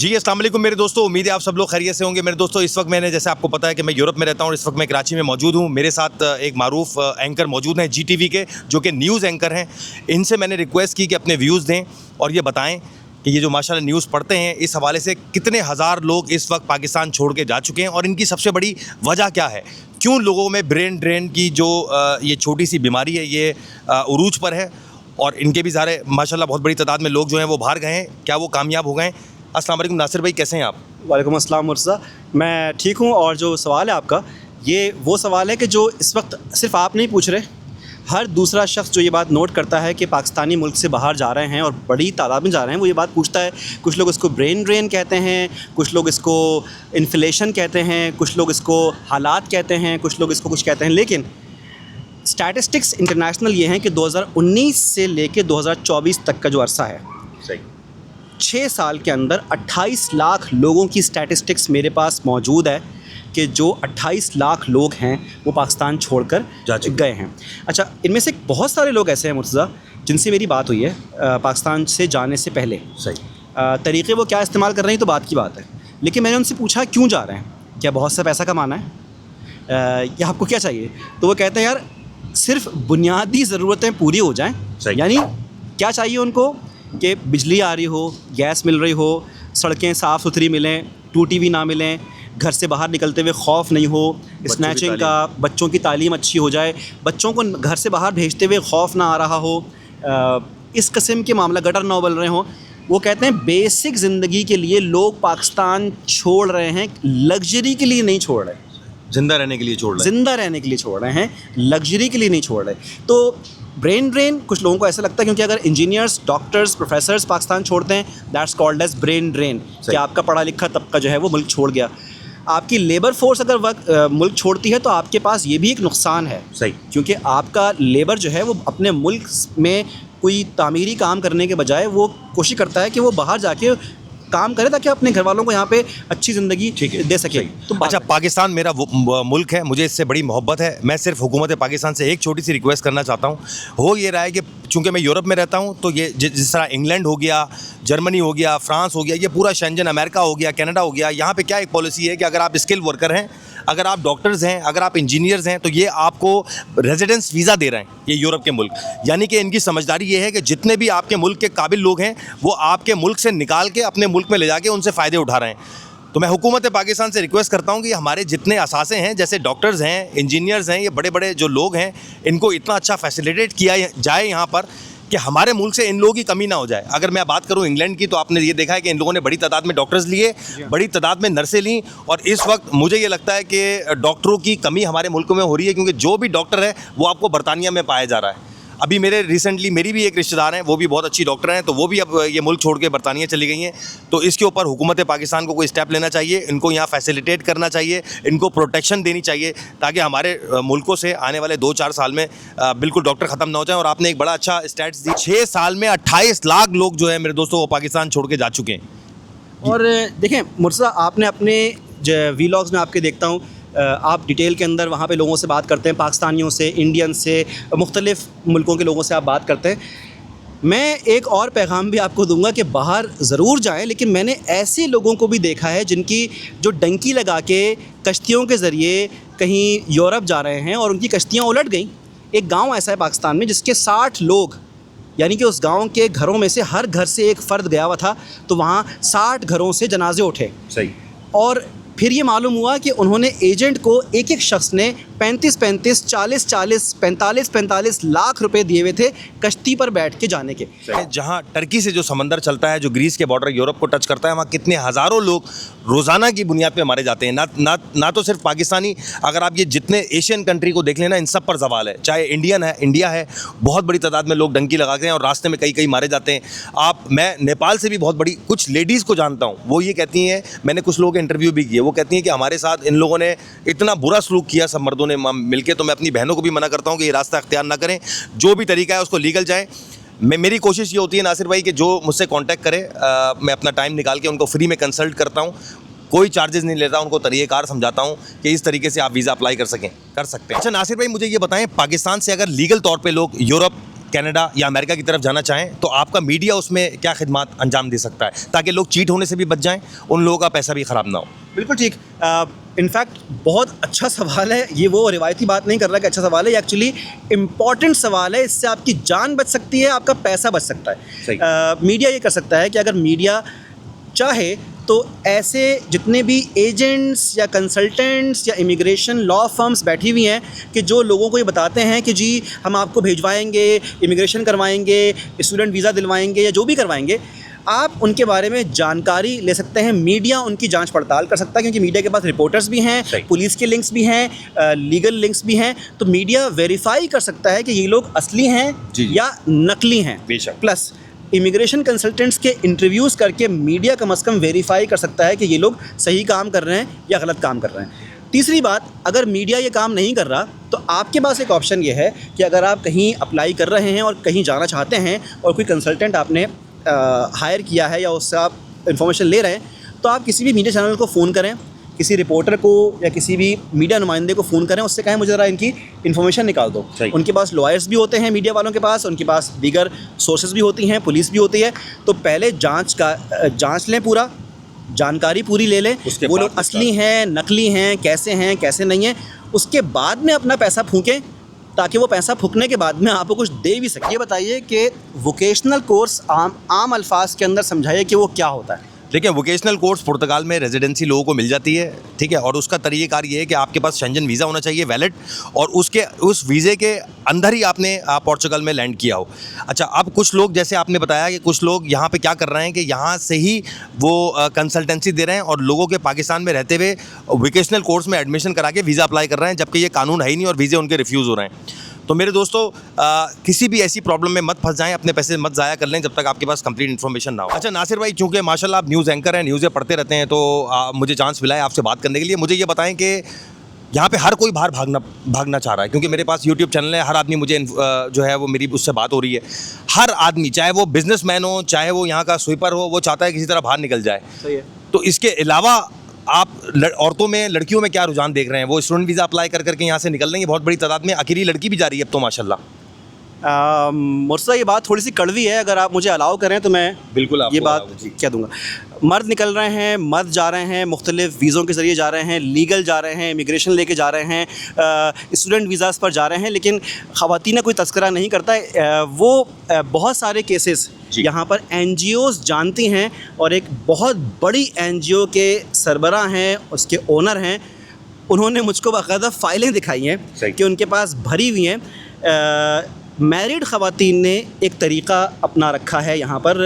जी अस्सलाम वालेकुम मेरे दोस्तों, उम्मीद है आप सब लोग खैरियत से होंगे। मेरे दोस्तों, इस वक्त मैंने जैसे आपको पता है कि मैं यूरोप में रहता हूँ और इस वक्त मैं कराची में मौजूद हूँ। मेरे साथ एक मारूफ एंकर मौजूद हैं GTV के, जो कि न्यूज़ एंकर हैं। इनसे मैंने रिक्वेस्ट की कि अपने व्यूज़ दें और ये बताएं कि ये जो माशाल्लाह न्यूज़ पढ़ते हैं, इस हवाले से कितने हज़ार लोग इस वक्त पाकिस्तान छोड़ के जा चुके हैं और इनकी सबसे बड़ी वजह क्या है, क्यों लोगों में ब्रेन ड्रेन की जो ये छोटी सी बीमारी है ये उरूज पर है, और इनके भी सारे माशाल्लाह बहुत बड़ी तादाद में लोग जो हैं वो बाहर गए हैं, क्या वो कामयाब हो गए। अस्सलाम वालेकुम नासिर भाई, कैसे हैं आप? वालेकुम अस्सलाम मुर्तज़ा, मैं ठीक हूँ। और जो सवाल है आपका, ये वो सवाल है कि जो इस वक्त सिर्फ आप नहीं पूछ रहे, हर दूसरा शख्स जो ये बात नोट करता है कि पाकिस्तानी मुल्क से बाहर जा रहे हैं और बड़ी तादाद में जा रहे हैं, वो ये बात पूछता है। कुछ लोग इसको ब्रेन ड्रेन कहते हैं, कुछ लोग इसको इन्फ्लेशन कहते हैं, कुछ लोग इसको हालात कहते हैं, कुछ लोग इसको कुछ कहते हैं। लेकिन स्टैटिस्टिक्स इंटरनेशनल ये हैं कि 2019 से लेके 2024 तक का जो अरसा है, सही 6 साल के अंदर 28 लाख लोगों की स्टैटिस्टिक्स मेरे पास मौजूद है कि जो 28 लाख लोग हैं वो पाकिस्तान छोड़कर गए हैं। अच्छा, इनमें से बहुत सारे लोग ऐसे हैं मुर्तज़ा जिनसे मेरी बात हुई है पाकिस्तान से जाने से पहले। सही तरीक़े वो क्या इस्तेमाल कर रहे हैं तो बात की बात है, लेकिन मैंने उनसे पूछा क्यों जा रहे हैं, क्या बहुत सा पैसा कमाना है या आपको क्या चाहिए? तो वो कहते हैं यार सिर्फ बुनियादी ज़रूरतें पूरी हो जाएँ। यानी क्या चाहिए उनको कि बिजली आ रही हो, गैस मिल रही हो, सड़कें साफ़ सुथरी मिलें, टूटी हुई ना मिलें, घर से बाहर निकलते हुए खौफ नहीं हो, स्नैचिंग का, बच्चों की तालीम अच्छी हो जाए, बच्चों को घर से बाहर भेजते हुए खौफ ना आ रहा हो, इस किस्म के मामला गटर ना उबल रहे हों। वो कहते हैं बेसिक ज़िंदगी के लिए लोग पाकिस्तान छोड़ रहे हैं, लग्जरी के लिए नहीं छोड़ रहे, जिंदा रहने के लिए छोड़ रहे हैं। ज़िंदा रहने के लिए छोड़ रहे हैं, लग्जरी के लिए नहीं छोड़ रहे। तो ब्रेन ड्रेन कुछ लोगों को ऐसा लगता है, क्योंकि अगर इंजीनियर्स, डॉक्टर्स, प्रोफेसर्स पाकिस्तान छोड़ते हैं, that's called as brain drain, कि आपका पढ़ा लिखा तबका जो है वो मुल्क छोड़ गया। आपकी लेबर फोर्स अगर मुल्क छोड़ती है तो आपके पास ये भी एक नुकसान है। सही, क्योंकि आपका लेबर जो है वो अपने मुल्क में कोई तामीरी काम करने के बजाय वो कोशिश करता है कि वो बाहर जाके काम करे ताकि अपने घर वालों को यहाँ पे अच्छी ज़िंदगी दे सके। तो अच्छा, पाकिस्तान मेरा मुल्क है, मुझे इससे बड़ी मोहब्बत है। मैं सिर्फ हुकूमत पाकिस्तान से एक छोटी सी रिक्वेस्ट करना चाहता हूँ। हो ये रहा है कि चूँकि मैं यूरोप में रहता हूँ, तो ये जिस तरह इंग्लैंड हो गया, जर्मनी हो गया, फ्रांस हो गया, ये पूरा शेंजन, अमेरिका हो गया, कनाडा हो गया, यहाँ पे क्या एक पॉलिसी है कि अगर आप स्किल वर्कर हैं, अगर आप डॉक्टर्स हैं, अगर आप इंजीनियर्स हैं, तो ये आपको रेजिडेंस वीज़ा दे रहे हैं ये यूरोप के मुल्क। यानी कि इनकी समझदारी ये है कि जितने भी आपके मुल्क के काबिल लोग हैं वो आपके मुल्क से निकाल के अपने मुल्क में ले जाके उनसे फ़ायदे उठा रहे हैं। तो मैं हुकूमत पाकिस्तान से रिक्वेस्ट करता हूँ कि हमारे जितने असासे हैं, जैसे डॉक्टर्स हैं, इंजीनियर्स हैं, ये बड़े बड़े जो लोग हैं, इनको इतना अच्छा फैसिलिटेट किया जाए यहाँ पर कि हमारे मुल्क से इन लोगों की कमी ना हो जाए। अगर मैं बात करूं इंग्लैंड की, तो आपने ये देखा है कि इन लोगों ने बड़ी तादाद में डॉक्टर्स लिए, बड़ी तादाद में नर्सें लीं, और इस वक्त मुझे ये लगता है कि डॉक्टरों की कमी हमारे मुल्क में हो रही है, क्योंकि जो भी डॉक्टर है वो आपको बरतानिया में पाया जा रहा है। अभी रिसेंटली मेरी भी एक रिश्तेदार हैं, वो भी बहुत अच्छी डॉक्टर हैं, तो वो भी अब ये मुल्क छोड़ के बरतानिया चली गई हैं। तो इसके ऊपर हुकूमत पाकिस्तान को कोई स्टेप लेना चाहिए, इनको यहाँ फैसिलिटेट करना चाहिए, इनको प्रोटेक्शन देनी चाहिए, ताकि हमारे मुल्कों से आने वाले 2-4 साल में बिल्कुल डॉक्टर ख़त्म ना हो जाए। और आपने एक बड़ा अच्छा स्टैट्स दी, 6 साल में 28 लाख लोग जो है मेरे दोस्तों वो पाकिस्तान छोड़ के जा चुके हैं। और देखें मुर्तज़ा, आपने अपने वीलॉग्स में आपके देखता हूँ, आप डिटेल के अंदर वहाँ पे लोगों से बात करते हैं, पाकिस्तानियों से, इंडियन से, मुख्तलिफ़ मुल्कों के लोगों से आप बात करते हैं। मैं एक और पैगाम भी आपको दूंगा कि बाहर ज़रूर जाएं, लेकिन मैंने ऐसे लोगों को भी देखा है जिनकी जो डंकी लगा के कश्तियों के ज़रिए कहीं यूरोप जा रहे हैं और उनकी कश्तियाँ उलट गईं। एक गाँव ऐसा है पाकिस्तान में जिसके 60 लोग, यानी कि उस गाँव के घरों में से हर घर से एक फ़र्द गया हुआ था, तो वहाँ 60 घरों से जनाजे उठे। सही। और फिर ये मालूम हुआ कि उन्होंने एजेंट को, एक एक शख्स ने 35-35, 40-40, 45-45 लाख रुपए दिए हुए थे कश्ती पर बैठ के जाने के। जहाँ टर्की से जो समंदर चलता है, जो ग्रीस के बॉर्डर यूरोप को टच करता है, वहाँ कितने हज़ारों लोग रोज़ाना की बुनियाद पे मारे जाते हैं। ना तो सिर्फ पाकिस्तानी, अगर आप ये जितने एशियन कंट्री को देख लेना, इन सब पर सवाल है। चाहे इंडिया है, बहुत बड़ी तादाद में लोग डंकी लगाते हैं और रास्ते में कई मारे जाते हैं। मैं नेपाल से भी बहुत बड़ी कुछ लेडीज़ को जानता हूँ, वो ये कहती हैं, मैंने कुछ लोगों के इंटरव्यू भी किए, वो कहती हैं कि हमारे साथ इन लोगों ने इतना बुरा सलूक किया सब मर्दों ने मिलके, तो मैं अपनी बहनों को भी मना करता हूँ कि ये रास्ता अख्तियार ना करें, जो भी तरीका है उसको लीगल जाएँ। मेरी कोशिश ये होती है नासिर भाई कि जो मुझसे कांटेक्ट करे, मैं अपना टाइम निकाल के उनको फ्री में कंसल्ट करता हूँ, कोई चार्जेस नहीं लेता, उनको तरीक़ाकार समझाता हूँ कि इस तरीके से आप वीज़ा अप्लाई कर सकते हैं। अच्छा नासिर भाई, मुझे ये बताएं, पाकिस्तान से अगर लीगल तौर पे लोग यूरोप कनाडा या अमेरिका की तरफ जाना चाहें तो आपका मीडिया उसमें क्या खिदमत अंजाम दे सकता है ताकि लोग चीट होने से भी बच जाएं, उन लोगों का पैसा भी ख़राब ना हो? बिल्कुल ठीक। इनफैक्ट बहुत अच्छा सवाल है ये, वो रिवायती बात नहीं कर रहा कि अच्छा सवाल है, ये एक्चुअली इम्पॉर्टेंट सवाल है। इससे आपकी जान बच सकती है, आपका पैसा बच सकता है। मीडिया ये कर सकता है कि अगर मीडिया चाहे तो ऐसे जितने भी एजेंट्स या कंसल्टेंट्स या इमिग्रेशन लॉ फर्म्स बैठी हुई हैं कि जो लोगों को ये बताते हैं कि जी हम आपको भिजवाएंगे, इमिग्रेशन करवाएंगे, स्टूडेंट वीज़ा दिलवाएंगे या जो भी करवाएंगे, आप उनके बारे में जानकारी ले सकते हैं। मीडिया उनकी जांच पड़ताल कर सकता है क्योंकि मीडिया के पास रिपोर्टर्स भी हैं, पुलिस के लिंक्स भी हैं, लीगल लिंक्स भी हैं। तो मीडिया वेरीफाई कर सकता है कि ये लोग असली हैं या नकली हैं। प्लस इमिग्रेशन कंसल्टेंट्स के इंटरव्यूज़ करके मीडिया कम से कम वेरीफाई कर सकता है कि ये लोग सही काम कर रहे हैं या गलत काम कर रहे हैं। तीसरी बात, अगर मीडिया ये काम नहीं कर रहा तो आपके पास एक ऑप्शन ये है कि अगर आप कहीं अप्लाई कर रहे हैं और कहीं जाना चाहते हैं और कोई कंसल्टेंट आपने हायर किया है या उससे आप इन्फॉर्मेशन ले रहे हैं, तो आप किसी भी मीडिया चैनल को फ़ोन करें, किसी रिपोर्टर को या किसी भी मीडिया नुमाइंदे को फ़ोन करें, उससे कहें मुझे ज़रा इनकी इन्फॉर्मेशन निकाल दो। उनके पास लॉयर्स भी होते हैं मीडिया वालों के पास, उनके पास दीगर सोर्सेज भी होती हैं, पुलिस भी होती है। तो पहले जांच लें, पूरा जानकारी पूरी ले लें, वो लोग असली हैं, नकली हैं, कैसे नहीं हैं। उसके बाद में अपना पैसा फूकें ताकि वो पैसा फूकने के बाद में आपको कुछ दे भी सके। ये बताइए कि वोकेशनल कोर्स आम अल्फाज के अंदर समझाइए कि वो क्या होता है। देखिए, वोकेशनल कोर्स पुर्तगाल में रेजिडेंसी लोगों को मिल जाती है, ठीक है, और उसका तरीक़ाकार ये है कि आपके पास शेंजन वीज़ा होना चाहिए वैलिड, और उस वीज़े के अंदर ही आपने पोर्चुगल में लैंड किया हो। अच्छा, अब कुछ लोग, जैसे आपने बताया कि कुछ लोग यहाँ पे क्या कर रहे हैं कि यहाँ से ही वो कंसल्टेंसी दे रहे हैं और लोगों के पाकिस्तान में रहते हुए वोकेशनल कोर्स में एडमिशन करा के वीज़ा अप्लाई कर रहे हैं, जबकि ये कानून है ही नहीं और वीज़े उनके रिफ्यूज़ हो रहे हैं। तो मेरे दोस्तों, किसी भी ऐसी प्रॉब्लम में मत फंस जाएं, अपने पैसे मत ज़ाया कर लें जब तक आपके पास कंप्लीट इन्फॉर्मेशन ना हो। अच्छा नासिर भाई, चूँकि माशाल्लाह आप न्यूज़ एंकर हैं, न्यूज़ें पढ़ते रहते हैं, तो मुझे चांस मिला है आपसे बात करने के लिए। मुझे ये बताएं कि यहाँ पे हर कोई बाहर भागना चाह रहा है, क्योंकि मेरे पास यूट्यूब चैनल है, हर आदमी मुझे जो है वो मेरी उससे बात हो रही है। हर आदमी, चाहे वो बिजनेसमैन हो, चाहे वो यहाँ का स्वीपर हो, वो चाहता है किसी तरह बाहर निकल जाए। सही है। तो इसके अलावा आप औरतों में, लड़कियों में क्या रुझान देख रहे हैं? वो स्टूडेंट वीज़ा अप्लाई करके यहाँ से निकल लेंगे, बहुत बड़ी तादाद में अकेली लड़की भी जा रही है अब तो माशाल्लाह। मुर्तज़ा, ये बात थोड़ी सी कड़वी है, अगर आप मुझे अलाउ करें तो मैं बिल्कुल ये बात कह दूंगा। मर्द निकल रहे हैं, मर्द जा रहे हैं, मुख्तलिफ वीज़ों के ज़रिए जा रहे हैं, लीगल जा रहे हैं, इमिग्रेशन लेके जा रहे हैं, स्टूडेंट वीज़ास पर जा रहे हैं, लेकिन ख़वातीन का कोई तस्करा नहीं करता है। वो बहुत सारे केसेस यहाँ पर NGOs जानती हैं, और एक बहुत बड़ी NGO के सरबराह हैं, उसके ओनर हैं, उन्होंने मुझको बाकायदा फ़ाइलें दिखाई हैं कि उनके पास भरी हुई हैं। मैरिड ख़वातीन ने एक तरीक़ा अपना रखा है यहाँ पर।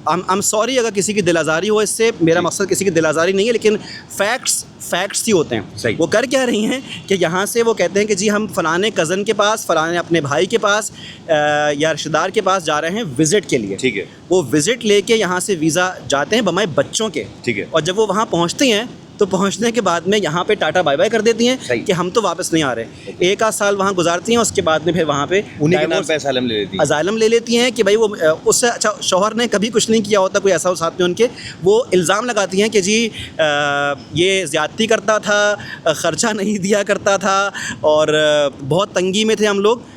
आई एम सॉरी अगर किसी की दिल आज़ारी हो इससे, मेरा मकसद किसी की दिल आज़ारी नहीं है, लेकिन फ़ैक्ट्स ही होते हैं। वो कर क्या रही हैं कि यहाँ से वो कहते हैं कि जी हम फ़लाने कज़न के पास, फ़लाने अपने भाई के पास या रिश्तेदार के पास जा रहे हैं विज़िट के लिए। ठीक है। वो विज़िट लेके यहाँ से वीज़ा जाते हैं बमाए बच्चों के। ठीक है। और जब वो वहाँ पहुँचते हैं तो पहुंचने के बाद में यहाँ पे टाटा बाय बाय कर देती हैं कि हम तो वापस नहीं आ रहे। एक आध साल वहाँ गुजारती हैं, उसके बाद में फिर वहाँ पे उन्हीं के नाम पे असाइलम ले लेती हैं कि भाई वो उससे अच्छा शौहर ने कभी कुछ नहीं किया होता, कोई ऐसा साथ में उनके, वो इल्ज़ाम लगाती हैं कि जी ये ज़्यादती करता था, ख़र्चा नहीं दिया करता था और बहुत तंगी में थे हम लोग।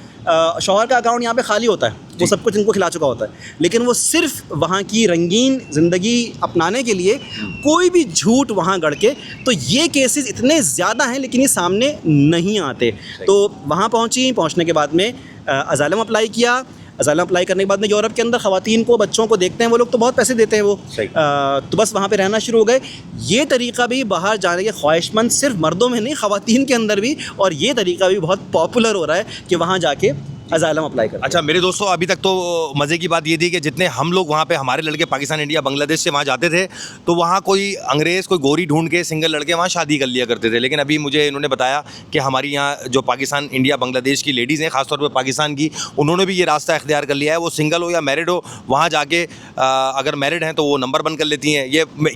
शौहर का अकाउंट यहाँ पे खाली होता है, वो सब कुछ इनको खिला चुका होता है, लेकिन वो सिर्फ वहाँ की रंगीन ज़िंदगी अपनाने के लिए कोई भी झूठ वहाँ गढ़ के, तो ये केसेस इतने ज़्यादा हैं लेकिन ये सामने नहीं आते। तो वहाँ पहुँचने के बाद में असाइलम अप्लाई किया। असाइलम अप्लाई करने के बाद में यूरोप के अंदर ख़वातीन को, बच्चों को देखते हैं वो लोग, तो बहुत पैसे देते हैं वो, तो बस वहाँ पे रहना शुरू हो गए। ये तरीका भी बाहर जाने के ख्वाहिशमंद सिर्फ मर्दों में नहीं, ख़वातीन के अंदर भी, और ये तरीका भी बहुत पॉपुलर हो रहा है कि वहाँ जाके असाइलम अप्लाई कर। अच्छा मेरे दोस्तों, अभी तक तो मज़े की बात ये थी कि जितने हम लोग वहाँ पे, हमारे लड़के पाकिस्तान, इंडिया, बांग्लादेश से वहाँ जाते थे, तो वहाँ कोई अंग्रेज़, कोई गोरी ढूंढ के सिंगल लड़के वहाँ शादी कर लिया करते थे। लेकिन अभी मुझे इन्होंने बताया कि हमारी यहाँ जो पाकिस्तान, इंडिया, बांग्लादेश की लेडीज़ हैं, ख़ासतौर पर पाकिस्तान की, उन्होंने भी ये रास्ता इख्तियार कर लिया है। वो सिंगल हो या मैरिड हो, वहाँ जाके अगर मैरिड हैं तो वो नंबर बंद कर लेती हैं।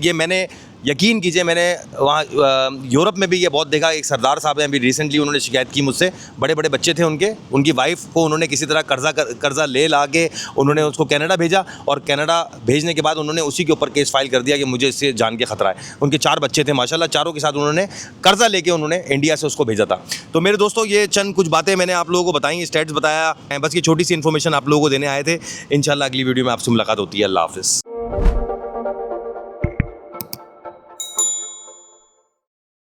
ये मैंने यकीन कीजिए मैंने वहाँ यूरोप में भी ये बहुत देखा। एक सरदार साहब हैं, अभी रिसेंटली उन्होंने शिकायत की मुझसे, बड़े बड़े बच्चे थे उनकी वाइफ को उन्होंने किसी तरह कर्जा ले ला के उन्होंने उसको कनाडा भेजा, और कनाडा भेजने के बाद उन्होंने उसी के ऊपर केस फाइल कर दिया कि मुझे इससे जान के खतरा है। उनके 4 बच्चे थे माशाल्लाह, चारों के साथ उन्होंने कर्जा लेके उन्होंने इंडिया से उसको भेजा था। तो मेरे दोस्तों ये चंद कुछ बातें मैंने आप लोगों को बताई, स्टेट्स बताया, बस ये छोटी सी इन्फॉर्मेशन आप लोगों को देने आए थे। इंशाल्लाह अगली वीडियो में आपसे मुलाकात होती है। अल्लाह हाफ़िज़।